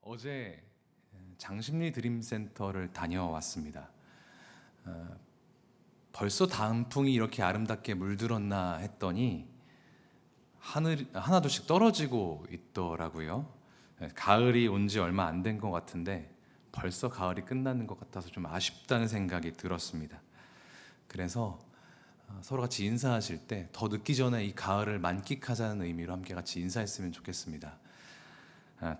어제 장심리 드림센터를 다녀왔습니다. 벌써 단풍이 이렇게 아름답게 물들었나 했더니 하늘 하나둘씩 떨어지고 있더라고요. 가을이 온 지 얼마 안 된 것 같은데 벌써 가을이 끝나는 것 같아서 좀 아쉽다는 생각이 들었습니다. 그래서 서로 같이 인사하실 때 더 늦기 전에 이 가을을 만끽하자는 의미로 함께 같이 인사했으면 좋겠습니다.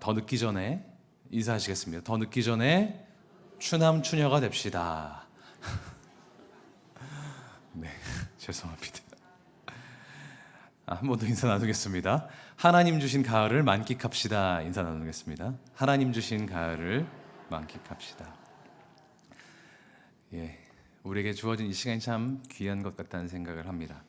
더 늦기 전에 인사하시겠습니다. 더 늦기 전에 추남 추녀가 됩시다. 네, 죄송합니다. 한 번 더 인사 나누겠습니다. 하나님 주신 가을을 만끽합시다. 인사 나누겠습니다. 하나님 주신 가을을 만끽합시다. 예, 우리에게 주어진 이 시간이 참 귀한 것 같다는 생각을 합니다.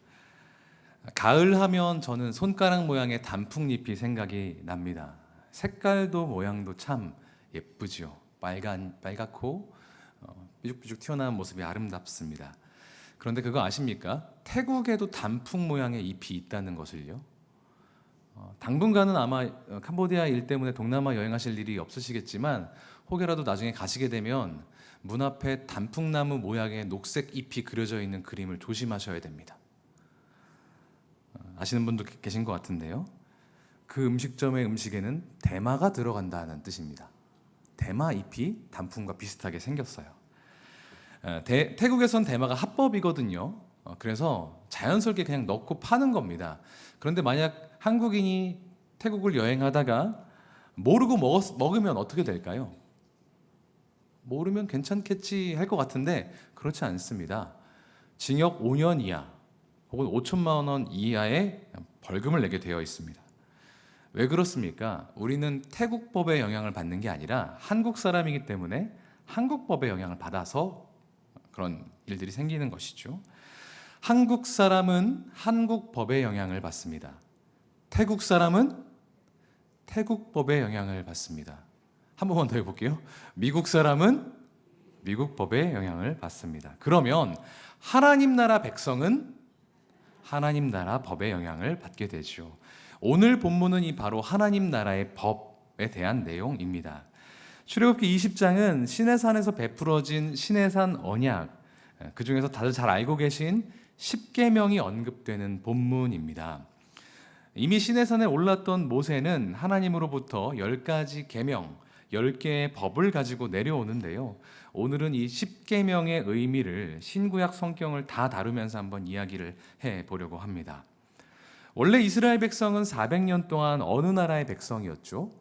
가을 하면 저는 손가락 모양의 단풍잎이 생각이 납니다. 색깔도 모양도 참 예쁘지요. 빨갛고 삐죽삐죽 튀어나온 모습이 아름답습니다. 그런데 그거 아십니까? 태국에도 단풍 모양의 잎이 있다는 것을요. 당분간은 아마 캄보디아 일 때문에 동남아 여행하실 일이 없으시겠지만 혹여라도 나중에 가시게 되면 문 앞에 단풍나무 모양의 녹색 잎이 그려져 있는 그림을 조심하셔야 됩니다. 아시는 분도 계신 것 같은데요. 그 음식점의 음식에는 대마가 들어간다는 뜻입니다. 대마 잎이 단풍과 비슷하게 생겼어요. 태국에선 대마가 합법이거든요. 그래서 자연스럽게 그냥 넣고 파는 겁니다. 그런데 만약 한국인이 태국을 여행하다가 모르고 먹으면 어떻게 될까요? 모르면 괜찮겠지 할 것 같은데 그렇지 않습니다. 징역 5년 이하 혹은 5천만 원 이하의 벌금을 내게 되어 있습니다. 왜 그렇습니까? 우리는 태국 법의 영향을 받는 게 아니라 한국 사람이기 때문에 한국 법의 영향을 받아서 그런 일들이 생기는 것이죠. 한국 사람은 한국 법의 영향을 받습니다. 태국 사람은 태국 법의 영향을 받습니다. 한 번만 더 해볼게요. 미국 사람은 미국 법의 영향을 받습니다. 그러면 하나님 나라 백성은 하나님 나라 법의 영향을 받게 되죠. 오늘 본문은 이 바로 하나님 나라의 법에 대한 내용입니다. 출애굽기 20장은 시내산에서 베풀어진 시내산 언약, 그 중에서 다들 잘 알고 계신 10계명이 언급되는 본문입니다. 이미 시내산에 올랐던 모세는 하나님으로부터 10가지 계명, 10개의 법을 가지고 내려오는데요. 오늘은 이 10계명의 의미를 신구약 성경을 다 다루면서 한번 이야기를 해보려고 합니다. 원래 이스라엘 백성은 400년 동안 어느 나라의 백성이었죠?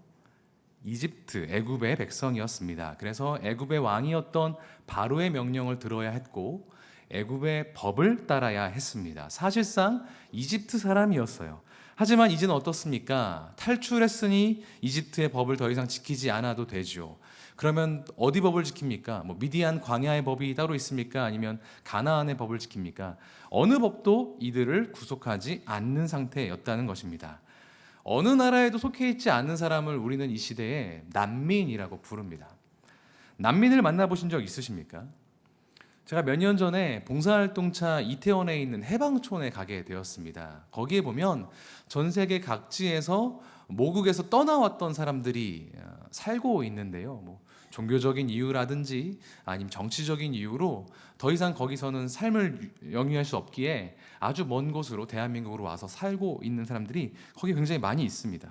이집트, 애굽의 백성이었습니다. 그래서 애굽의 왕이었던 바로의 명령을 들어야 했고 애굽의 법을 따라야 했습니다. 사실상 이집트 사람이었어요. 하지만 이제는 어떻습니까? 탈출했으니 이집트의 법을 더 이상 지키지 않아도 되죠. 그러면 어디 법을 지킵니까? 미디안 광야의 법이 따로 있습니까? 아니면 가나안의 법을 지킵니까? 어느 법도 이들을 구속하지 않는 상태였다는 것입니다. 어느 나라에도 속해 있지 않은 사람을 우리는 이 시대에 난민이라고 부릅니다. 난민을 만나보신 적 있으십니까? 제가 몇 년 전에 봉사활동차 이태원에 있는 해방촌에 가게 되었습니다. 거기에 보면 전 세계 각지에서 모국에서 떠나왔던 사람들이 살고 있는데요. 종교적인 이유라든지 아니면 정치적인 이유로 더 이상 거기서는 삶을 영위할 수 없기에 아주 먼 곳으로 대한민국으로 와서 살고 있는 사람들이 거기 굉장히 많이 있습니다.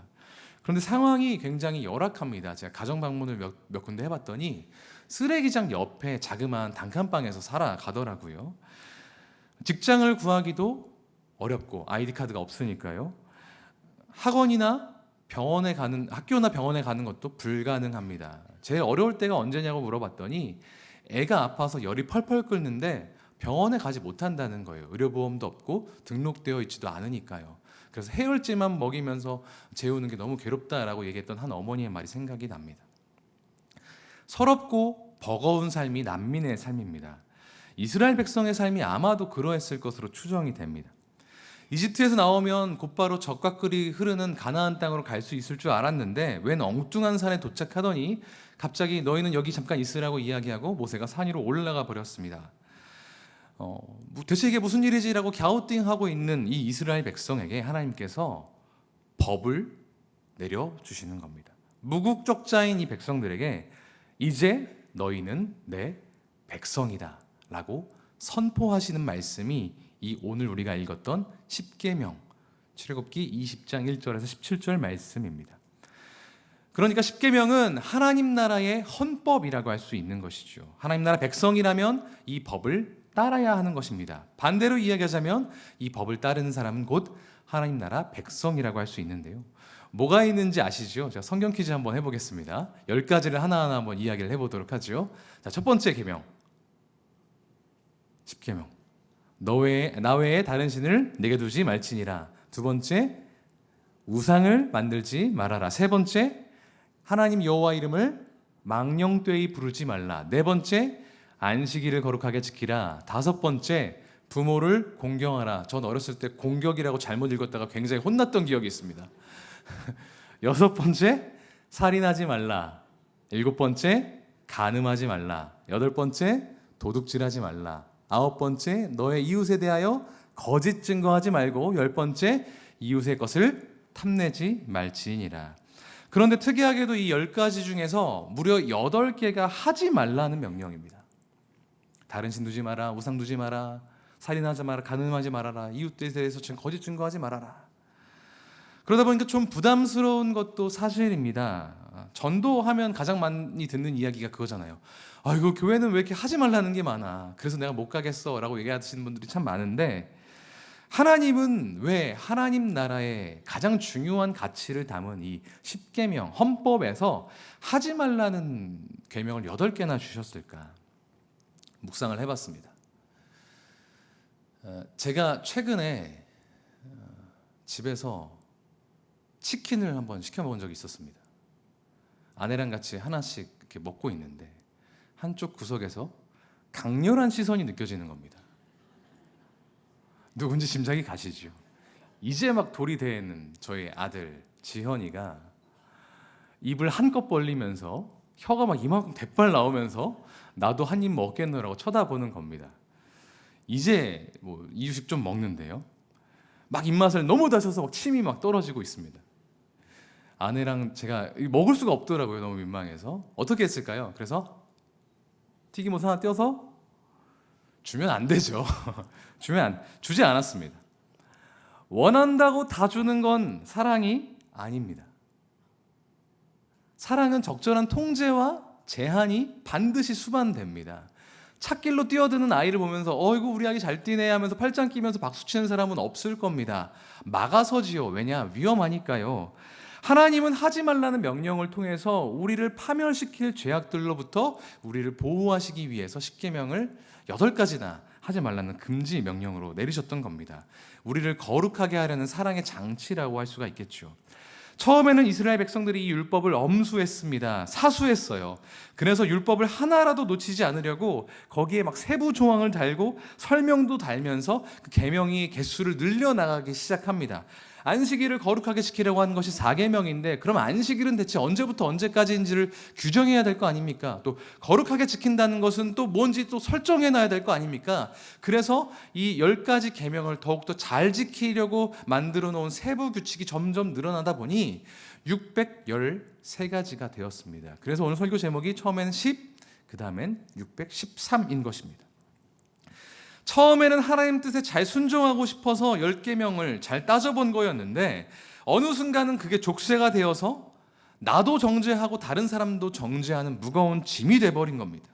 그런데 상황이 굉장히 열악합니다. 제가 가정 방문을 몇 군데 해봤더니 쓰레기장 옆에 자그마한 단칸방에서 살아가더라고요. 직장을 구하기도 어렵고 아이디 카드가 없으니까요. 학교나 병원에 가는 것도 불가능합니다. 제일 어려울 때가 언제냐고 물어봤더니 애가 아파서 열이 펄펄 끓는데 병원에 가지 못한다는 거예요. 의료보험도 없고 등록되어 있지도 않으니까요. 그래서 해열제만 먹이면서 재우는 게 너무 괴롭다라고 얘기했던 한 어머니의 말이 생각이 납니다. 서럽고 버거운 삶이 난민의 삶입니다. 이스라엘 백성의 삶이 아마도 그러했을 것으로 추정이 됩니다. 이집트에서 나오면 곧바로 젖과 꿀이 흐르는 가나안 땅으로 갈 수 있을 줄 알았는데 웬 엉뚱한 산에 도착하더니 갑자기 너희는 여기 잠깐 있으라고 이야기하고 모세가 산 위로 올라가 버렸습니다. 대체 이게 무슨 일이지라고 갸우뚱하고 있는 이 이스라엘 백성에게 하나님께서 법을 내려주시는 겁니다. 무국적자인 이 백성들에게 이제 너희는 내 백성이다 라고 선포하시는 말씀이 이 오늘 우리가 읽었던 십계명 출애굽기 20장 1절에서 17절 말씀입니다. 그러니까 십계명은 하나님 나라의 헌법이라고 할 수 있는 것이죠. 하나님 나라 백성이라면 이 법을 따라야 하는 것입니다. 반대로 이야기하자면 이 법을 따르는 사람은 곧 하나님 나라 백성이라고 할 수 있는데요. 뭐가 있는지 아시죠? 제가 성경 퀴즈 한번 해보겠습니다. 10가지를 하나하나 한번 이야기를 해보도록 하죠. 자, 첫 번째 계명, 십계명. 나 외에 다른 신을 내게 두지 말지니라. 두 번째, 우상을 만들지 말아라. 세 번째, 하나님 여호와 이름을 망령되이 부르지 말라. 네 번째, 안식일을 거룩하게 지키라. 다섯 번째, 부모를 공경하라. 전 어렸을 때 공격이라고 잘못 읽었다가 굉장히 혼났던 기억이 있습니다. 여섯 번째, 살인하지 말라. 일곱 번째, 간음하지 말라. 여덟 번째, 도둑질하지 말라. 아홉 번째, 너의 이웃에 대하여 거짓 증거하지 말고. 열 번째, 이웃의 것을 탐내지 말지니라. 그런데 특이하게도 이 10가지 중에서 무려 8개가 하지 말라는 명령입니다. 다른 신 두지 마라, 우상 두지 마라, 살인하지 마라, 간음하지 말아라, 이웃에 대해서 거짓 증거하지 말아라. 그러다 보니까 좀 부담스러운 것도 사실입니다. 전도하면 가장 많이 듣는 이야기가 그거잖아요. 아이고, 교회는 왜 이렇게 하지 말라는 게 많아, 그래서 내가 못 가겠어 라고 얘기하시는 분들이 참 많은데, 하나님은 왜 하나님 나라의 가장 중요한 가치를 담은 이 십계명 헌법에서 하지 말라는 계명을 8개나 주셨을까? 묵상을 해봤습니다. 제가 최근에 집에서 치킨을 한번 시켜먹은 적이 있었습니다. 아내랑 같이 하나씩 이렇게 먹고 있는데 한쪽 구석에서 강렬한 시선이 느껴지는 겁니다. 누군지 짐작이 가시죠? 이제 막 돌이 되는 저희 아들 지현이가 입을 한껏 벌리면서 혀가 막 이만큼 대빨 나오면서 나도 한 입 먹겠노라고 쳐다보는 겁니다. 이제 뭐 이유식 좀 먹는데요, 막 입맛을 너무 다셔서 막 침이 막 떨어지고 있습니다. 아내랑 제가 먹을 수가 없더라고요. 너무 민망해서. 어떻게 했을까요? 그래서 튀김옷 하나 떼어서 주면 안 되죠. 주지 않았습니다. 원한다고 다 주는 건 사랑이 아닙니다. 사랑은 적절한 통제와 제한이 반드시 수반됩니다. 찾길로 뛰어드는 아이를 보면서 어이구 우리 아기 잘 뛰네 하면서 팔짱 끼면서 박수치는 사람은 없을 겁니다. 막아서지요. 왜냐? 위험하니까요. 하나님은 하지 말라는 명령을 통해서 우리를 파멸시킬 죄악들로부터 우리를 보호하시기 위해서 십계명을 8가지나 하지 말라는 금지 명령으로 내리셨던 겁니다. 우리를 거룩하게 하려는 사랑의 장치라고 할 수가 있겠죠. 처음에는 이스라엘 백성들이 이 율법을 엄수했습니다. 사수했어요. 그래서 율법을 하나라도 놓치지 않으려고 거기에 막 세부 조항을 달고 설명도 달면서 그 계명이 개수를 늘려나가기 시작합니다. 안식일을 거룩하게 지키려고 하는 것이 4계명인데 그럼 안식일은 대체 언제부터 언제까지인지를 규정해야 될 거 아닙니까? 또 거룩하게 지킨다는 것은 또 뭔지 또 설정해놔야 될 거 아닙니까? 그래서 이 10가지 계명을 더욱더 잘 지키려고 만들어 놓은 세부 규칙이 점점 늘어나다 보니 613가지가 되었습니다. 그래서 오늘 설교 제목이 처음에는 10, 그 다음엔 613인 것입니다. 처음에는 하나님 뜻에 잘 순종하고 싶어서 10계명을 잘 따져본 거였는데 어느 순간은 그게 족쇄가 되어서 나도 정죄하고 다른 사람도 정죄하는 무거운 짐이 돼버린 겁니다.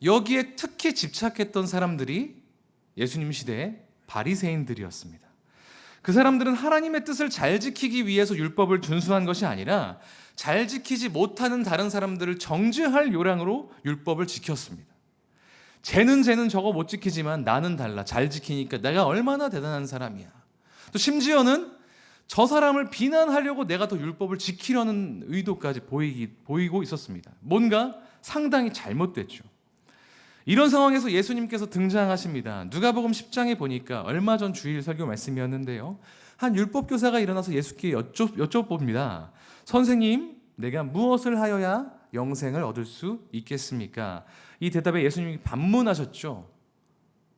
여기에 특히 집착했던 사람들이 예수님 시대의 바리새인들이었습니다. 그 사람들은 하나님의 뜻을 잘 지키기 위해서 율법을 준수한 것이 아니라 잘 지키지 못하는 다른 사람들을 정죄할 요량으로 율법을 지켰습니다. 쟤는 저거 못 지키지만 나는 달라. 잘 지키니까 내가 얼마나 대단한 사람이야. 또 심지어는 저 사람을 비난하려고 내가 더 율법을 지키려는 의도까지 보이고 있었습니다. 뭔가 상당히 잘못됐죠. 이런 상황에서 예수님께서 등장하십니다. 누가복음 10장에 보니까 얼마 전 주일 설교 말씀이었는데요, 한 율법교사가 일어나서 예수께 여쭤봅니다. 선생님, 내가 무엇을 하여야 영생을 얻을 수 있겠습니까? 이 대답에 예수님이 반문하셨죠.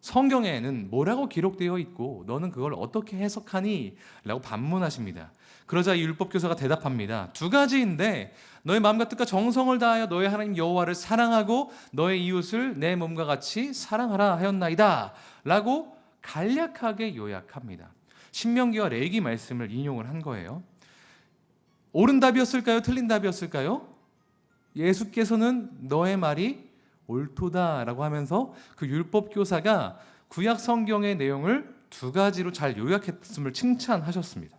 성경에는 뭐라고 기록되어 있고 너는 그걸 어떻게 해석하니? 라고 반문하십니다. 그러자 이 율법교사가 대답합니다. 두 가지인데 너의 마음과 뜻과 정성을 다하여 너의 하나님 여호와를 사랑하고 너의 이웃을 내 몸과 같이 사랑하라 하였나이다 라고 간략하게 요약합니다. 신명기와 레위기 말씀을 인용을 한 거예요. 옳은 답이었을까요? 틀린 답이었을까요? 예수께서는 너의 말이 옳도다라고 하면서 그 율법교사가 구약 성경의 내용을 두 가지로 잘 요약했음을 칭찬하셨습니다.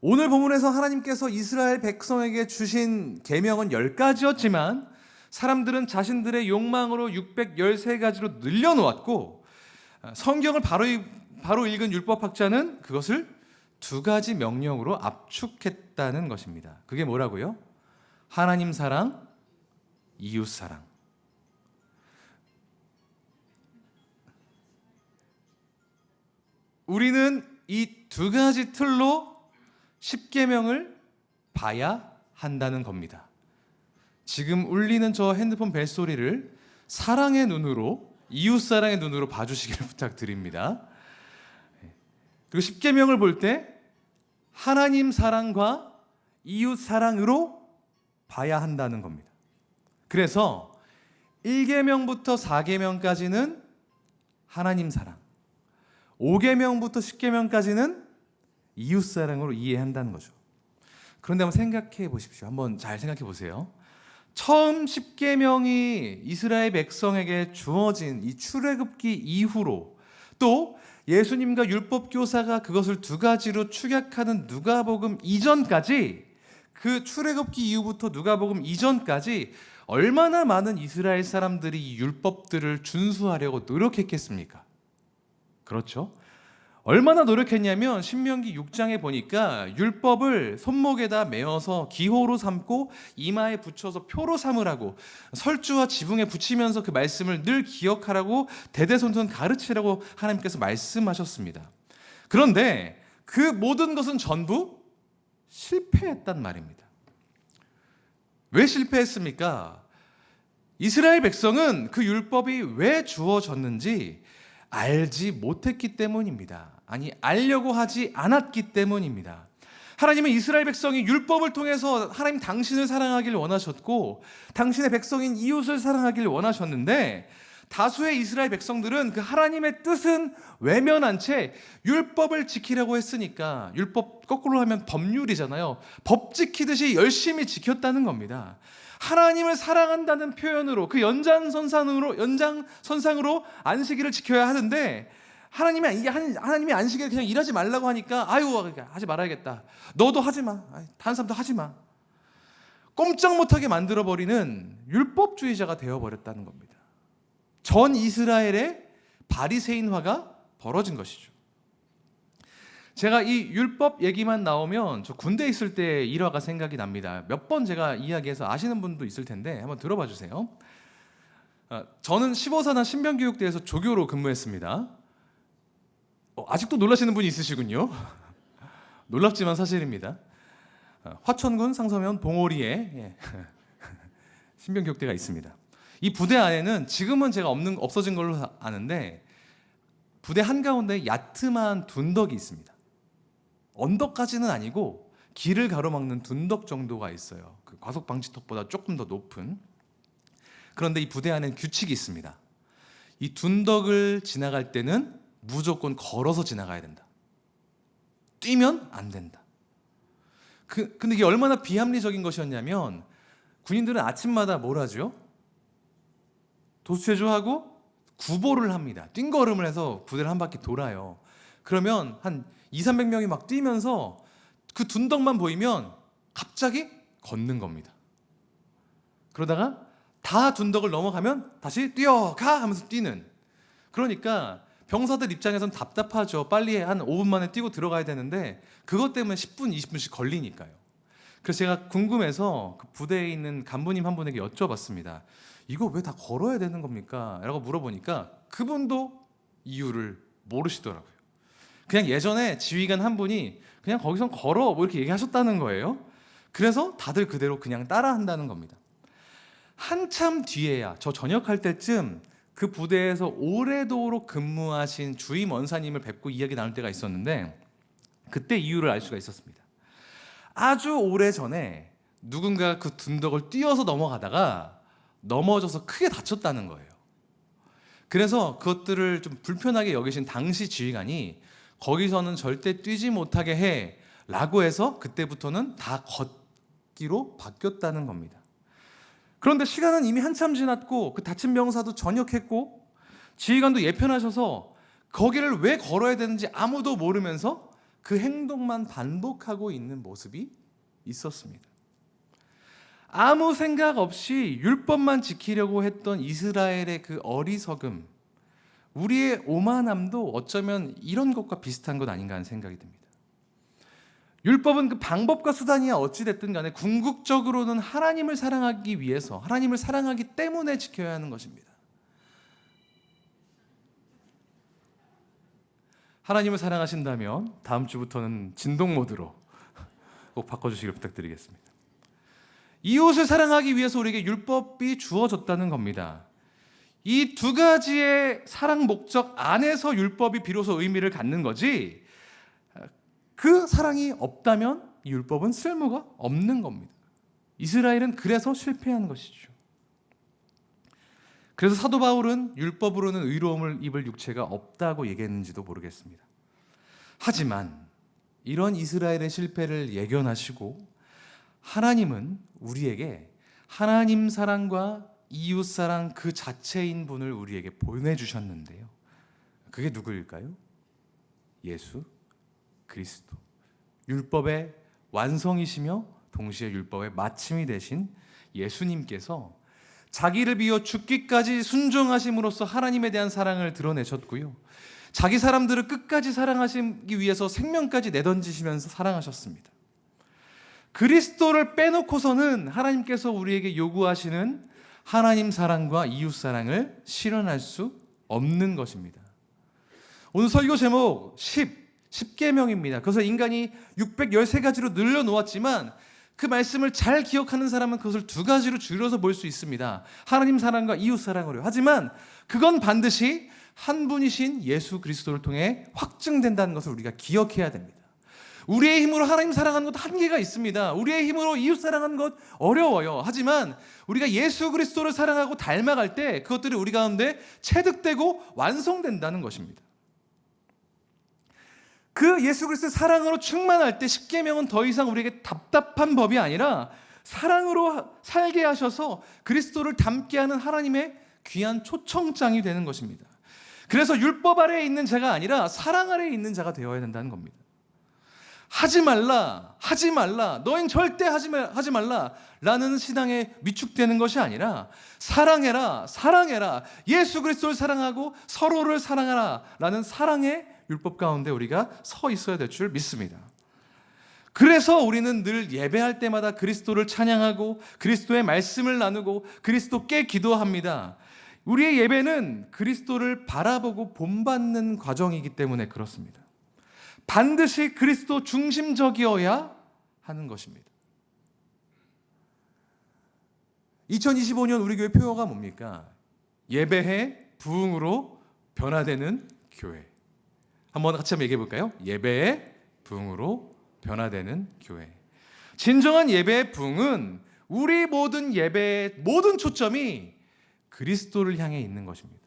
오늘 본문에서 하나님께서 이스라엘 백성에게 주신 계명은 10가지였지만 사람들은 자신들의 욕망으로 613가지로 늘려놓았고 성경을 바로 읽은 율법학자는 그것을 두 가지 명령으로 압축했다는 것입니다. 그게 뭐라고요? 하나님 사랑, 이웃 사랑. 우리는 이 두 가지 틀로 십계명을 봐야 한다는 겁니다. 지금 울리는 저 핸드폰 벨소리를 사랑의 눈으로, 이웃 사랑의 눈으로 봐주시기를 부탁드립니다. 그리고 십계명을 볼 때 하나님 사랑과 이웃 사랑으로 봐야 한다는 겁니다. 그래서 1계명부터 4계명까지는 하나님 사랑, 5계명부터 10계명까지는 이웃 사랑으로 이해한다는 거죠. 그런데 한번 생각해 보십시오. 한번 잘 생각해 보세요. 처음 10계명이 이스라엘 백성에게 주어진 이 출애굽기 이후로 또 예수님과 율법교사가 그것을 두 가지로 축약하는 누가복음 이전까지, 그 출애굽기 이후부터 누가복음 이전까지 얼마나 많은 이스라엘 사람들이 이 율법들을 준수하려고 노력했겠습니까? 그렇죠? 얼마나 노력했냐면 신명기 6장에 보니까 율법을 손목에다 메어서 기호로 삼고 이마에 붙여서 표로 삼으라고, 설주와 지붕에 붙이면서 그 말씀을 늘 기억하라고 대대손손 가르치라고 하나님께서 말씀하셨습니다. 그런데 그 모든 것은 전부 실패했단 말입니다. 왜 실패했습니까? 이스라엘 백성은 그 율법이 왜 주어졌는지 알지 못했기 때문입니다. 아니, 알려고 하지 않았기 때문입니다. 하나님은 이스라엘 백성이 율법을 통해서 하나님 당신을 사랑하기를 원하셨고 당신의 백성인 이웃을 사랑하기를 원하셨는데 다수의 이스라엘 백성들은 그 하나님의 뜻은 외면한 채 율법을 지키려고 했으니까, 율법 거꾸로 하면 법률이잖아요. 법 지키듯이 열심히 지켰다는 겁니다. 하나님을 사랑한다는 표현으로 그 연장선상으로 안식일을 지켜야 하는데 하나님이 안식일에 그냥 일하지 말라고 하니까 아유 하지 말아야겠다. 너도 하지 마. 다른 사람도 하지 마. 꼼짝 못하게 만들어버리는 율법주의자가 되어버렸다는 겁니다. 전 이스라엘의 바리새인화가 벌어진 것이죠. 제가 이 율법 얘기만 나오면 저 군대에 있을 때 일화가 생각이 납니다. 몇 번 제가 이야기해서 아시는 분도 있을 텐데 한번 들어봐 주세요. 저는 15사단 신병교육대에서 조교로 근무했습니다. 아직도 놀라시는 분이 있으시군요. 놀랍지만 사실입니다. 화천군 상서면 봉오리에 신병교육대가 있습니다. 이 부대 안에는 지금은 제가 없어진 걸로 아는데 부대 한가운데 야트만 둔덕이 있습니다. 언덕까지는 아니고 길을 가로막는 둔덕 정도가 있어요. 그 과속 방지턱보다 조금 더 높은. 그런데 이 부대 안에는 규칙이 있습니다. 이 둔덕을 지나갈 때는 무조건 걸어서 지나가야 된다. 뛰면 안 된다. 근데 이게 얼마나 비합리적인 것이었냐면 군인들은 아침마다 뭘 하죠? 도수체조하고 구보를 합니다. 뛴걸음을 해서 부대를 한 바퀴 돌아요. 그러면 한 200~300명이 막 뛰면서 그 둔덕만 보이면 갑자기 걷는 겁니다. 그러다가 다 둔덕을 넘어가면 다시 뛰어가 하면서 뛰는. 그러니까 병사들 입장에선 답답하죠. 빨리 한 5분 만에 뛰고 들어가야 되는데 그것 때문에 10분, 20분씩 걸리니까요. 그래서 제가 궁금해서 그 부대에 있는 간부님 한 분에게 여쭤봤습니다. 이거 왜 다 걸어야 되는 겁니까? 라고 물어보니까 그분도 이유를 모르시더라고요. 그냥 예전에 지휘관 한 분이 그냥 거기선 걸어 뭐 이렇게 얘기하셨다는 거예요. 그래서 다들 그대로 그냥 따라한다는 겁니다. 한참 뒤에야 저 전역할 때쯤 그 부대에서 오래도록 근무하신 주임 원사님을 뵙고 이야기 나눌 때가 있었는데, 그때 이유를 알 수가 있었습니다. 아주 오래전에 누군가 그 둔덕을 뛰어서 넘어가다가 넘어져서 크게 다쳤다는 거예요. 그래서 그것들을 좀 불편하게 여기신 당시 지휘관이 거기서는 절대 뛰지 못하게 해 라고 해서 그때부터는 다 걷기로 바뀌었다는 겁니다. 그런데 시간은 이미 한참 지났고 그 다친 병사도 전역했고 지휘관도 예편하셔서 거기를 왜 걸어야 되는지 아무도 모르면서 그 행동만 반복하고 있는 모습이 있었습니다. 아무 생각 없이 율법만 지키려고 했던 이스라엘의 그 어리석음, 우리의 오만함도 어쩌면 이런 것과 비슷한 것 아닌가 하는 생각이 듭니다. 율법은 그 방법과 수단이야 어찌됐든 간에 궁극적으로는 하나님을 사랑하기 위해서, 하나님을 사랑하기 때문에 지켜야 하는 것입니다. 하나님을 사랑하신다면 다음 주부터는 진동 모드로 꼭 바꿔주시길 부탁드리겠습니다. 이웃을 사랑하기 위해서 우리에게 율법이 주어졌다는 겁니다. 이 두 가지의 사랑 목적 안에서 율법이 비로소 의미를 갖는 거지, 그 사랑이 없다면 이 율법은 쓸모가 없는 겁니다. 이스라엘은 그래서 실패한 것이죠. 그래서 사도 바울은 율법으로는 의로움을 입을 육체가 없다고 얘기했는지도 모르겠습니다. 하지만 이런 이스라엘의 실패를 예견하시고 하나님은 우리에게 하나님 사랑과 이웃 사랑 그 자체인 분을 우리에게 보내주셨는데요. 그게 누구일까요? 예수 그리스도. 율법의 완성이시며 동시에 율법의 마침이 되신 예수님께서 자기를 비워 죽기까지 순종하심으로써 하나님에 대한 사랑을 드러내셨고요. 자기 사람들을 끝까지 사랑하시기 위해서 생명까지 내던지시면서 사랑하셨습니다. 그리스도를 빼놓고서는 하나님께서 우리에게 요구하시는 하나님 사랑과 이웃 사랑을 실현할 수 없는 것입니다. 오늘 설교 제목 10계명입니다. 그래서 인간이 613가지로 늘려놓았지만 그 말씀을 잘 기억하는 사람은 그것을 두 가지로 줄여서 볼 수 있습니다. 하나님 사랑과 이웃 사랑으로. 하지만 그건 반드시 한 분이신 예수 그리스도를 통해 확증된다는 것을 우리가 기억해야 됩니다. 우리의 힘으로 하나님 사랑하는 것 한계가 있습니다. 우리의 힘으로 이웃 사랑하는 것 어려워요. 하지만 우리가 예수 그리스도를 사랑하고 닮아갈 때 그것들이 우리 가운데 체득되고 완성된다는 것입니다. 그 예수 그리스도의 사랑으로 충만할 때 십계명은 더 이상 우리에게 답답한 법이 아니라 사랑으로 살게 하셔서 그리스도를 닮게 하는 하나님의 귀한 초청장이 되는 것입니다. 그래서 율법 아래에 있는 자가 아니라 사랑 아래에 있는 자가 되어야 된다는 겁니다. 하지 말라, 너희는 절대 하지 말라 라는 신앙에 위축되는 것이 아니라 사랑해라, 예수 그리스도를 사랑하고 서로를 사랑하라 라는 사랑의 율법 가운데 우리가 서 있어야 될 줄 믿습니다. 그래서 우리는 늘 예배할 때마다 그리스도를 찬양하고 그리스도의 말씀을 나누고 그리스도께 기도합니다. 우리의 예배는 그리스도를 바라보고 본받는 과정이기 때문에 그렇습니다. 반드시 그리스도 중심적이어야 하는 것입니다. 2025년 우리 교회 표어가 뭡니까? 예배해 부흥으로 변화되는 교회. 한번 같이 한번 얘기해 볼까요? 예배의 부흥으로 변화되는 교회. 진정한 예배의 부흥은 우리 모든 예배의 모든 초점이 그리스도를 향해 있는 것입니다.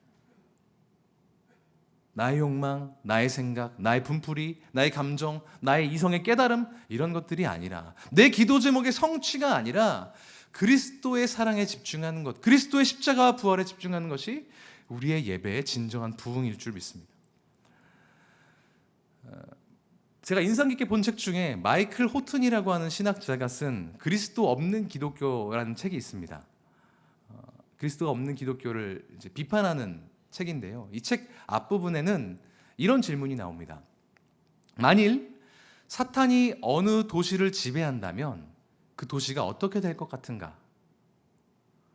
나의 욕망, 나의 생각, 나의 분풀이, 나의 감정, 나의 이성의 깨달음 이런 것들이 아니라 내 기도 제목의 성취가 아니라 그리스도의 사랑에 집중하는 것, 그리스도의 십자가와 부활에 집중하는 것이 우리의 예배의 진정한 부흥일 줄 믿습니다. 제가 인상 깊게 본 책 중에 마이클 호튼이라고 하는 신학자가 쓴 그리스도 없는 기독교라는 책이 있습니다. 그리스도가 없는 기독교를 이제 비판하는 책인데요. 이 책 앞부분에는 이런 질문이 나옵니다. 만일 사탄이 어느 도시를 지배한다면 그 도시가 어떻게 될 것 같은가?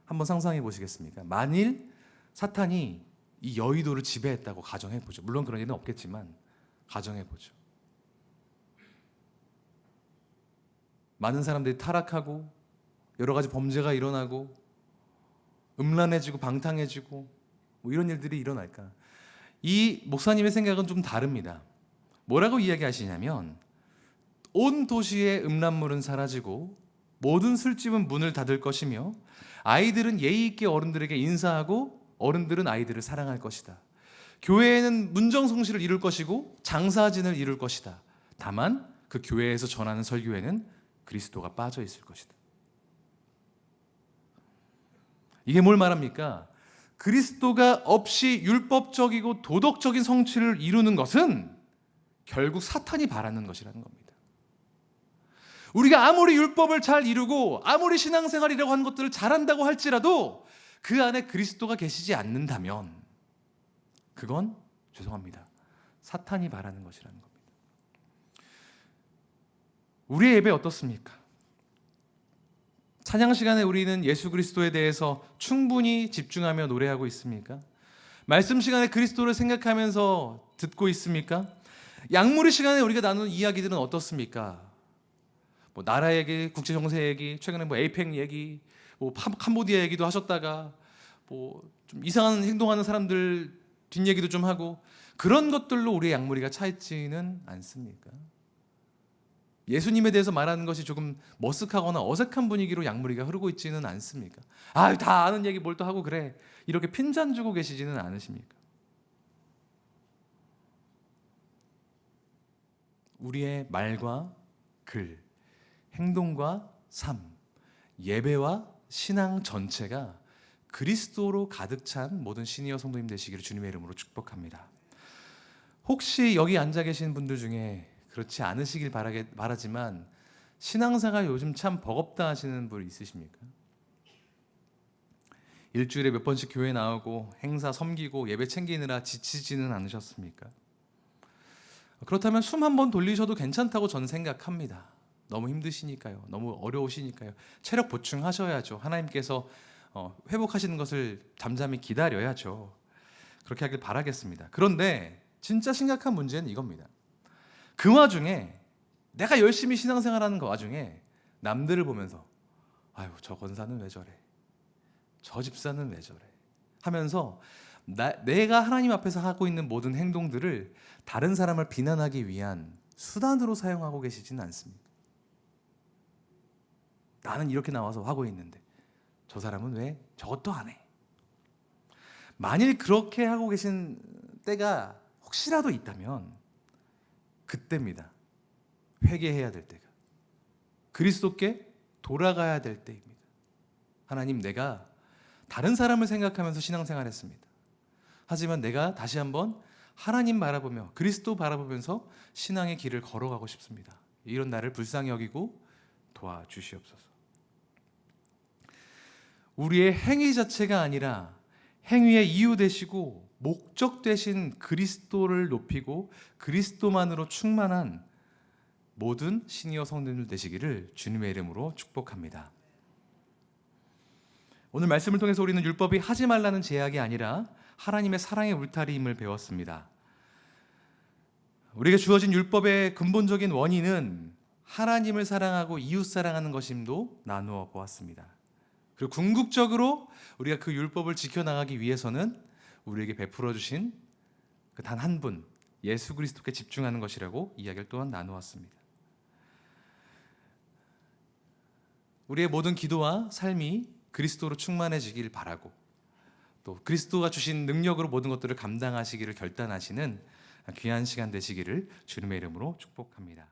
한번 상상해 보시겠습니까? 만일 사탄이 이 여의도를 지배했다고 가정해 보죠. 물론 그런 일은 없겠지만 가정해 보죠. 많은 사람들이 타락하고 여러 가지 범죄가 일어나고 음란해지고 방탕해지고 뭐 이런 일들이 일어날까? 이 목사님의 생각은 좀 다릅니다. 뭐라고 이야기하시냐면 온 도시의 음란물은 사라지고 모든 술집은 문을 닫을 것이며 아이들은 예의 있게 어른들에게 인사하고 어른들은 아이들을 사랑할 것이다. 교회에는 문정성시를 이룰 것이고 장사진을 이룰 것이다. 다만 그 교회에서 전하는 설교에는 그리스도가 빠져 있을 것이다. 이게 뭘 말합니까? 그리스도가 없이 율법적이고 도덕적인 성취를 이루는 것은 결국 사탄이 바라는 것이라는 겁니다. 우리가 아무리 율법을 잘 이루고 아무리 신앙생활이라고 하는 것들을 잘한다고 할지라도 그 안에 그리스도가 계시지 않는다면 그건 죄송합니다. 사탄이 바라는 것이라는 겁니다. 우리의 예배 어떻습니까? 찬양 시간에 우리는 예수 그리스도에 대해서 충분히 집중하며 노래하고 있습니까? 말씀 시간에 그리스도를 생각하면서 듣고 있습니까? 약물의 시간에 우리가 나누는 이야기들은 어떻습니까? 뭐 나라 얘기, 국제 정세 얘기, 최근에 뭐 에이펙 얘기, 뭐 캄보디아 얘기도 하셨다가 뭐 좀 이상한 행동하는 사람들 뒷얘기도 좀 하고 그런 것들로 우리의 약물이가 차 있지는 않습니까? 예수님에 대해서 말하는 것이 조금 머쓱하거나 어색한 분위기로 약물이가 흐르고 있지는 않습니까? 아, 다 아는 얘기 뭘 또 하고 그래. 이렇게 핀잔 주고 계시지는 않으십니까? 우리의 말과 글, 행동과 삶, 예배와 신앙 전체가 그리스도로 가득 찬 모든 시니어 성도님 되시기를 주님의 이름으로 축복합니다. 혹시 여기 앉아 계신 분들 중에 그렇지 않으시길 바라지만 신앙생활 요즘 참 버겁다 하시는 분 있으십니까? 일주일에 몇 번씩 교회 나오고 행사 섬기고 예배 챙기느라 지치지는 않으셨습니까? 그렇다면 숨 한번 돌리셔도 괜찮다고 저는 생각합니다. 너무 힘드시니까요. 너무 어려우시니까요. 체력 보충하셔야죠. 하나님께서 회복하시는 것을 잠잠히 기다려야죠. 그렇게 하길 바라겠습니다. 그런데 진짜 심각한 문제는 이겁니다. 그 와중에 내가 열심히 신앙생활하는 그 와중에 남들을 보면서 아유 저 권사는 왜 저래? 저 집사는 왜 저래? 하면서 내가 하나님 앞에서 하고 있는 모든 행동들을 다른 사람을 비난하기 위한 수단으로 사용하고 계시지는 않습니다. 나는 이렇게 나와서 하고 있는데 저 사람은 왜 저것도 안 해? 만일 그렇게 하고 계신 때가 혹시라도 있다면 그때입니다. 회개해야 될 때가. 그리스도께 돌아가야 될 때입니다. 하나님, 내가 다른 사람을 생각하면서 신앙생활했습니다. 하지만 내가 다시 한번 하나님 바라보며 그리스도 바라보면서 신앙의 길을 걸어가고 싶습니다. 이런 나를 불쌍히 여기고 도와주시옵소서. 우리의 행위 자체가 아니라 행위의 이유 되시고 목적 되신 그리스도를 높이고 그리스도만으로 충만한 모든 시니어 성도님들 되시기를 주님의 이름으로 축복합니다. 오늘 말씀을 통해서 우리는 율법이 하지 말라는 제약이 아니라 하나님의 사랑의 울타리임을 배웠습니다. 우리에게 주어진 율법의 근본적인 원인은 하나님을 사랑하고 이웃 사랑하는 것임도 나누어 보았습니다. 그리고 궁극적으로 우리가 그 율법을 지켜나가기 위해서는 우리에게 베풀어 주신 그 단 한 분 예수 그리스도께 집중하는 것이라고 이야기를 또한 나누었습니다. 우리의 모든 기도와 삶이 그리스도로 충만해지길 바라고 또 그리스도가 주신 능력으로 모든 것들을 감당하시기를 결단하시는 귀한 시간 되시기를 주님의 이름으로 축복합니다.